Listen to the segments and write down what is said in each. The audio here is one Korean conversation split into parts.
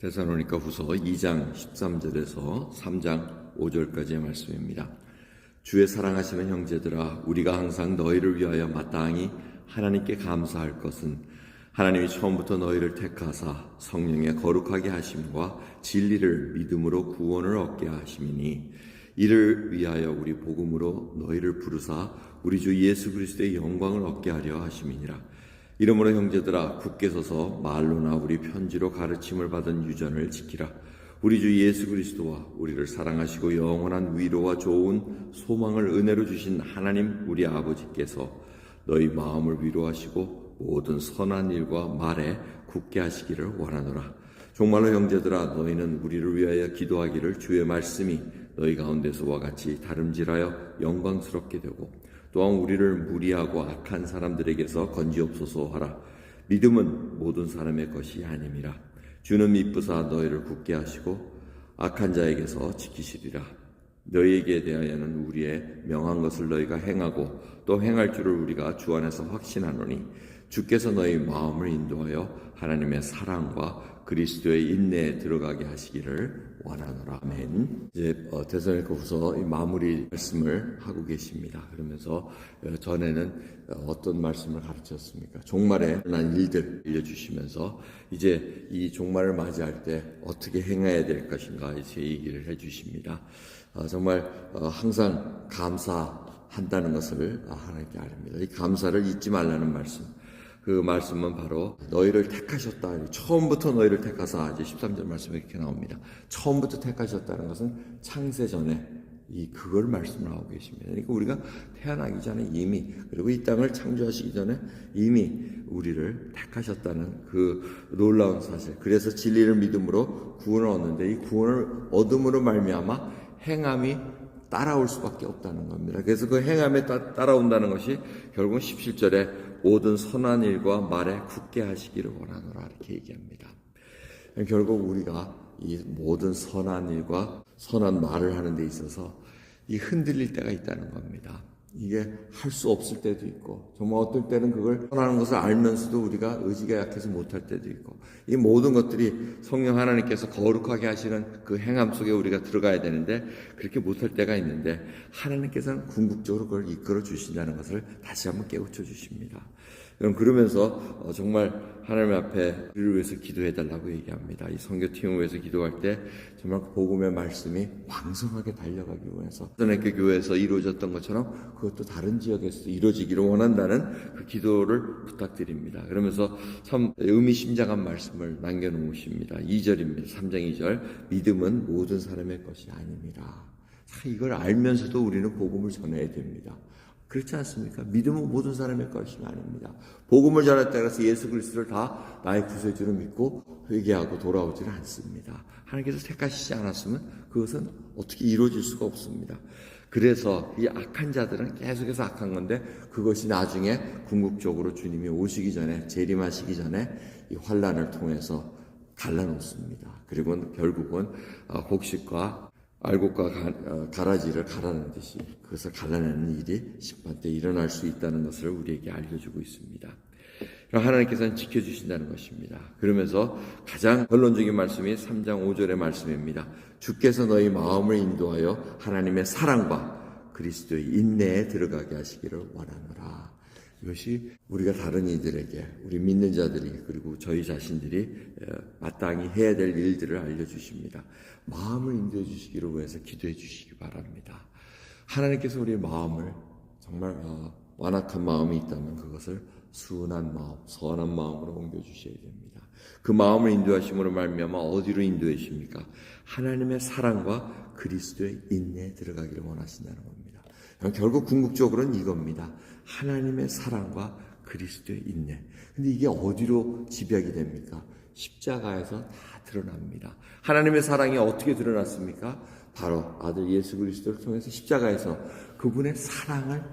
데살로니가 후서 2장 13절에서 3장 5절까지의 말씀입니다. 주의 사랑하시는 형제들아, 우리가 항상 너희를 위하여 마땅히 하나님께 감사할 것은 하나님이 처음부터 너희를 택하사 성령의 거룩하게 하심과 진리를 믿음으로 구원을 얻게 하심이니, 이를 위하여 우리 복음으로 너희를 부르사 우리 주 예수 그리스도의 영광을 얻게 하려 하심이니라. 이러므로 형제들아, 굳게 서서 말로나 우리 편지로 가르침을 받은 유전을 지키라. 우리 주 예수 그리스도와 우리를 사랑하시고 영원한 위로와 좋은 소망을 은혜로 주신 하나님 우리 아버지께서 너희 마음을 위로하시고 모든 선한 일과 말에 굳게 하시기를 원하노라. 정말로 형제들아, 너희는 우리를 위하여 기도하기를 주의 말씀이 너희 가운데서와 같이 다름질하여 영광스럽게 되고, 또한 우리를 무리하고 악한 사람들에게서 건지옵소서 하라. 믿음은 모든 사람의 것이 아님이라. 주는 미쁘사 너희를 굳게 하시고 악한 자에게서 지키시리라. 너희에게 대하여는 우리의 명한 것을 너희가 행하고 또 행할 줄을 우리가 주 안에서 확신하노니, 주께서 너희 마음을 인도하여 하나님의 사랑과 그리스도의 인내에 들어가게 하시기를 원하노라. 아멘. 이제 데살로니가 후서 마무리 말씀을 하고 계십니다. 그러면서 전에는 어떤 말씀을 가르쳤습니까? 종말에 일어난 일들 알려주시면서 이제 이 종말을 맞이할 때 어떻게 행해야 될 것인가 이제 얘기를 해주십니다. 정말 항상 감사한다는 것을 하나님께 아릅니다. 이 감사를 잊지 말라는 말씀. 그 말씀은 바로 너희를 택하셨다. 처음부터 너희를 택하사, 이제 13절 말씀에 이렇게 나옵니다. 처음부터 택하셨다는 것은 창세 전에 그걸 말씀을 하고 계십니다. 그러니까 우리가 태어나기 전에 이미, 그리고 이 땅을 창조하시기 전에 이미 우리를 택하셨다는 그 놀라운 사실. 그래서 진리를 믿음으로 구원을 얻는데, 이 구원을 얻음으로 말미암아 행함이 따라올 수밖에 없다는 겁니다. 그래서 그 행함에 따라온다는 것이 결국은 17절에 모든 선한 일과 말에 굳게 하시기를 원하노라 이렇게 얘기합니다. 결국 우리가 이 모든 선한 일과 선한 말을 하는 데 있어서 이 흔들릴 때가 있다는 겁니다. 이게 할 수 없을 때도 있고, 정말 어떨 때는 그걸 선하는 것을 알면서도 우리가 의지가 약해서 못할 때도 있고, 이 모든 것들이 성령 하나님께서 거룩하게 하시는 그 행함 속에 우리가 들어가야 되는데 그렇게 못할 때가 있는데, 하나님께서는 궁극적으로 그걸 이끌어 주신다는 것을 다시 한번 깨우쳐 주십니다. 그러면서 정말 하나님 앞에 우리를 위해서 기도해 달라고 얘기합니다. 이 선교팀을 위해서 기도할 때 정말 복음의 말씀이 왕성하게 달려가기 위해서, 데살로니가 교회에서 이루어졌던 것처럼 그것도 다른 지역에서도 이루어지기를 원한다는 그 기도를 부탁드립니다. 그러면서 참 의미심장한 말씀을 남겨놓으십니다. 2절입니다. 3장 2절. 믿음은 모든 사람의 것이 아닙니다. 이걸 알면서도 우리는 복음을 전해야 됩니다. 그렇지 않습니까? 믿음은 모든 사람의 것이 아닙니다. 복음을 전했다 해서 예수 그리스도를 다 나의 구세주로 믿고 회개하고 돌아오지는 않습니다. 하나님께서 택하시지 않았으면 그것은 어떻게 이루어질 수가 없습니다. 그래서 이 악한 자들은 계속해서 악한 건데, 그것이 나중에 궁극적으로 주님이 오시기 전에, 재림하시기 전에 이 환난을 통해서 갈라놓습니다. 그리고 결국은 곡식과 알곡과 가라지를 갈아내듯이 그것을 갈라내는 일이 심판 때 일어날 수 있다는 것을 우리에게 알려주고 있습니다. 하나님께서는 지켜주신다는 것입니다. 그러면서 가장 결론적인 말씀이 3장 5절의 말씀입니다. 주께서 너희 마음을 인도하여 하나님의 사랑과 그리스도의 인내에 들어가게 하시기를 원하노라. 이것이 우리가 다른 이들에게, 우리 믿는 자들이, 그리고 저희 자신들이 마땅히 해야 될 일들을 알려주십니다. 마음을 인도해 주시기를 위해서 기도해 주시기 바랍니다. 하나님께서 우리의 마음을 정말 완악한 마음이 있다면 그것을 순한 마음, 선한 마음으로 옮겨주셔야 됩니다. 그 마음을 인도하심으로 말미암아 어디로 인도해 주십니까? 하나님의 사랑과 그리스도의 인내에 들어가기를 원하신다는 겁니다. 결국 궁극적으로는 이겁니다. 하나님의 사랑과 그리스도의 인내. 근데 이게 어디로 집약이 됩니까? 십자가에서 다 드러납니다. 하나님의 사랑이 어떻게 드러났습니까? 바로 아들 예수 그리스도를 통해서 십자가에서 그분의 사랑을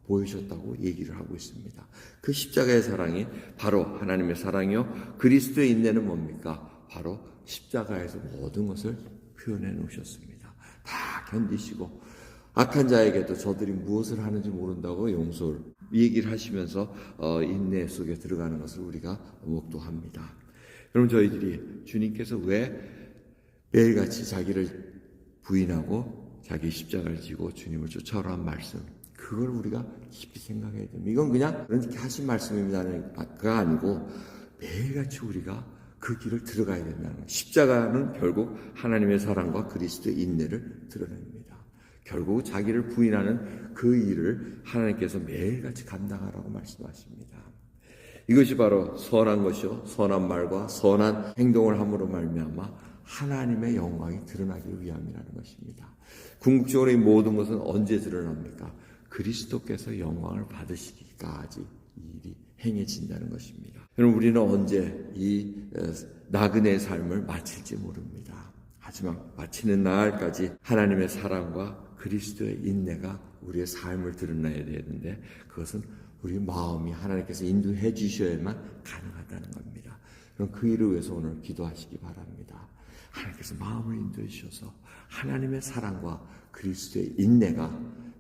보여주셨다고 얘기를 하고 있습니다. 그 십자가의 사랑이 바로 하나님의 사랑이요, 그리스도의 인내는 뭡니까? 바로 십자가에서 모든 것을 표현해 놓으셨습니다. 다 견디시고 악한 자에게도 저들이 무엇을 하는지 모른다고 용서를 얘기를 하시면서 인내 속에 들어가는 것을 우리가 목도합니다. 여러분, 저희들이 주님께서 왜 매일같이 자기를 부인하고 자기 십자가를 지고 주님을 쫓아오라는 말씀, 그걸 우리가 깊이 생각해야 됩니다. 이건 그냥 그렇게 하신 말씀입니다가 아니고 매일같이 우리가 그 길을 들어가야 된다는 거예요. 십자가는 결국 하나님의 사랑과 그리스도의 인내를 드러냅니다. 결국 자기를 부인하는 그 일을 하나님께서 매일같이 감당하라고 말씀하십니다. 이것이 바로 선한 것이요, 선한 말과 선한 행동을 함으로 말미암아 하나님의 영광이 드러나기 위함이라는 것입니다. 궁극적으로 이 모든 것은 언제 드러납니까? 그리스도께서 영광을 받으시기까지 이 일이 행해진다는 것입니다. 여러분, 우리는 언제 이 나그네의 삶을 마칠지 모릅니다. 하지만 마치는 날까지 하나님의 사랑과 그리스도의 인내가 우리의 삶을 드러나야 되는데, 그것은 우리 마음이 하나님께서 인도해 주셔야만 가능하다는 겁니다. 그럼 그 일을 위해서 오늘 기도하시기 바랍니다. 하나님께서 마음을 인도해 주셔서 하나님의 사랑과 그리스도의 인내가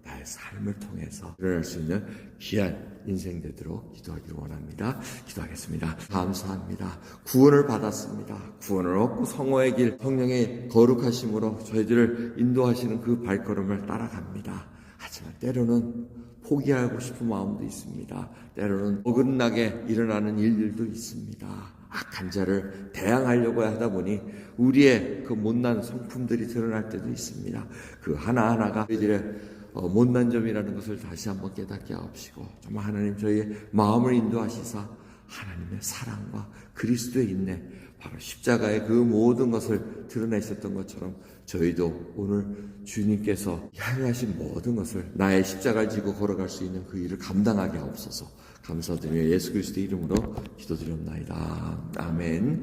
나의 삶을 통해서 일어날 수 있는 귀한 인생 되도록 기도하기를 원합니다. 기도하겠습니다. 감사합니다. 구원을 받았습니다. 구원을 얻고 성호의 길, 성령의 거룩하심으로 저희들을 인도하시는 그 발걸음을 따라갑니다. 하지만 때로는 포기하고 싶은 마음도 있습니다. 때로는 어긋나게 일어나는 일들도 있습니다. 악한 자를 대항하려고 하다 보니 우리의 그 못난 성품들이 드러날 때도 있습니다. 그 하나하나가 저희들의 못난 점이라는 것을 다시 한번 깨닫게 하옵시고, 정말 하나님 저희의 마음을 인도하시사 하나님의 사랑과 그리스도의 인내, 바로 십자가의 그 모든 것을 드러내셨던 것처럼 저희도 오늘 주님께서 향하신 모든 것을 나의 십자가를 지고 걸어갈 수 있는 그 일을 감당하게 하옵소서. 감사드리며 예수 그리스도의 이름으로 기도드렸나이다. 아멘.